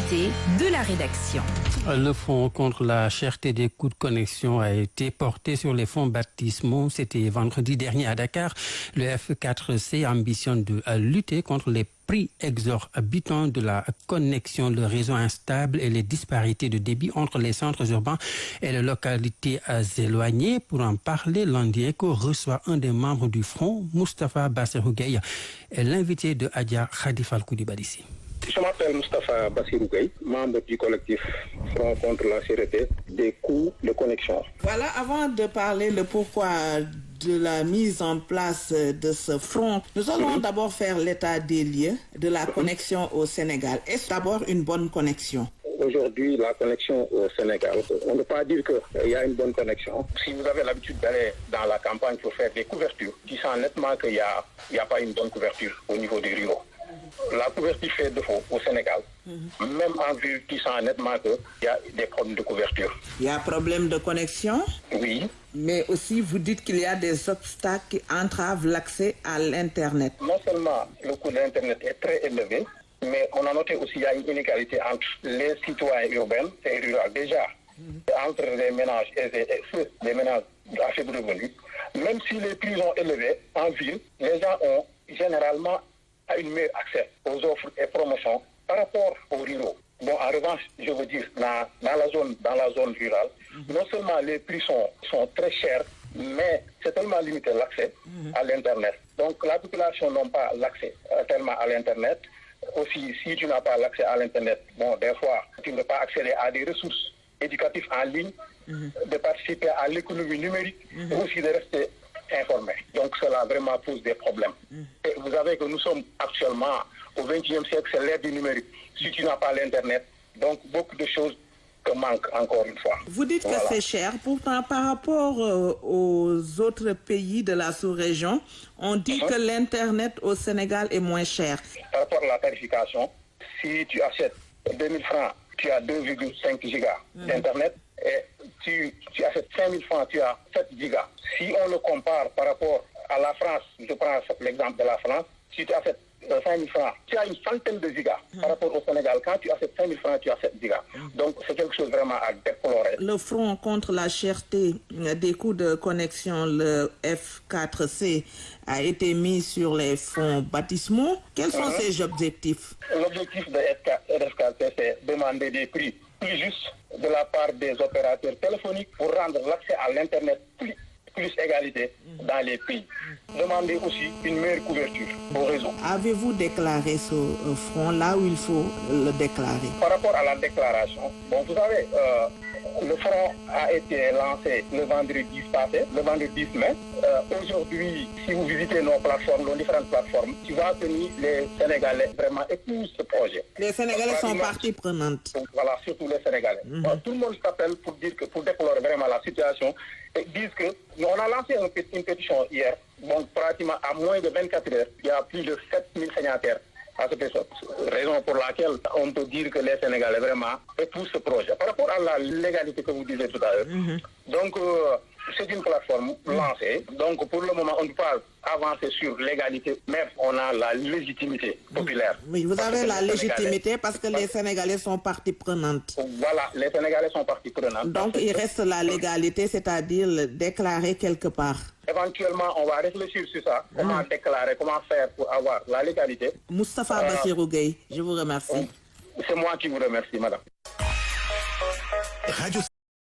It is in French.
l'invité de la rédaction. Le fonds contre la cherté des coûts de connexion a été porté sur les fonds baptismaux. C'était vendredi dernier à Dakar. Le F4C ambitionne de lutter contre les prix exorbitants de la connexion, le réseau instable et les disparités de débit entre les centres urbains et les localités éloignées. Pour en parler, Lundi Echo reçoit un des membres du front, Moustapha Bassirou Gueye, et l'invité de Adja Khadifal Koulibaly. Je m'appelle Moustapha Bassirou Gueye, membre du collectif Front contre la cherté des coûts de connexion. Voilà, avant de parler le pourquoi de la mise en place de ce front, nous allons d'abord faire l'état des lieux de la connexion au Sénégal. Est-ce d'abord une bonne connexion? Aujourd'hui, la connexion au Sénégal, on ne peut pas dire qu'il y a une bonne connexion. Si vous avez l'habitude d'aller dans la campagne pour faire des couvertures, tu sens nettement qu'il n'y a pas une bonne couverture au niveau des ruraux. La couverture fait défaut au Sénégal. Même en vue, tu sens nettement qu'il y a des problèmes de couverture. Il y a un problème de connexion? Oui. Mais aussi, vous dites qu'il y a des obstacles qui entravent l'accès à l'Internet. Non seulement le coût de l'Internet est très élevé, mais on a noté aussi qu'il y a une inégalité entre les citoyens urbains et ruraux. Déjà, entre les ménages aisés et ceux des ménages à faible revenu, même si les prix sont élevés en ville, les gens ont généralement un meilleur accès aux offres et promotions par rapport aux ruraux. Bon, en revanche, je veux dire, dans la zone rurale, non seulement les prix sont très chers, mais c'est tellement limité l'accès à l'Internet. Donc la population n'a pas l'accès tellement à l'Internet. Aussi, si tu n'as pas l'accès à l'Internet, bon, des fois, tu ne peux pas accéder à des ressources éducatives en ligne, de participer à l'économie numérique, et aussi de rester informé. Donc cela vraiment pose des problèmes. Et vous savez que nous sommes actuellement au XXe siècle, c'est l'ère du numérique. Si tu n'as pas l'Internet, donc beaucoup de choses te manquent encore une fois. Vous dites que c'est cher, pourtant par rapport aux autres pays de la sous-région, on dit que l'Internet au Sénégal est moins cher. Par rapport à la tarification, si tu achètes 2000 francs, tu as 2,5 gigas d'Internet. Et tu achètes 5000 francs, tu as 7 gigas. Si on le compare par rapport à la France, je prends l'exemple de la France, si tu achètes 5000 francs, tu as une centaine de gigas. Par rapport au Sénégal, quand tu achètes 5000 francs, tu as 7 gigas. Donc c'est quelque chose vraiment à déplorer. Le Front contre la cherté des coûts de connexion, le F4C, a été mis sur les fonds baptismaux. Quels sont ses objectifs? L'objectif de F4C, c'est demander des prix plus justes de la part des opérateurs téléphoniques pour rendre l'accès à l'Internet plus égalité dans les pays. Demander aussi une meilleure couverture au réseau. Avez-vous déclaré ce front là où il faut le déclarer? Par rapport à la déclaration, bon, vous savez, le front a été lancé le vendredi passé, le vendredi 10 mai. Aujourd'hui, si vous visitez nos plateformes, nos différentes plateformes, tu vas tenir les Sénégalais vraiment épousent ce projet. Les Sénégalais sont partie prenante. Voilà, surtout les Sénégalais. Tout le monde s'appelle pour déplorer vraiment la situation et disent que nous, on a lancé une pétition hier, donc pratiquement à moins de 24 heures, il y a plus de 7000 signataires. Raison pour laquelle on peut dire que les Sénégalais vraiment épousent ce projet. Par rapport à la légalité que vous disiez tout à l'heure, donc c'est une plateforme lancée. Donc pour le moment, on ne peut pas avancer sur l'égalité, mais on a la légitimité populaire. Oui, vous avez la légitimité parce que les Sénégalais sont partie prenante. Voilà, les Sénégalais sont partie prenante. Donc il reste la légalité, c'est-à-dire le déclarer quelque part. Éventuellement, on va réfléchir sur ça. Comment déclarer, comment faire pour avoir la légalité. Moustapha Bassirou Gueye, je vous remercie. C'est moi qui vous remercie, madame.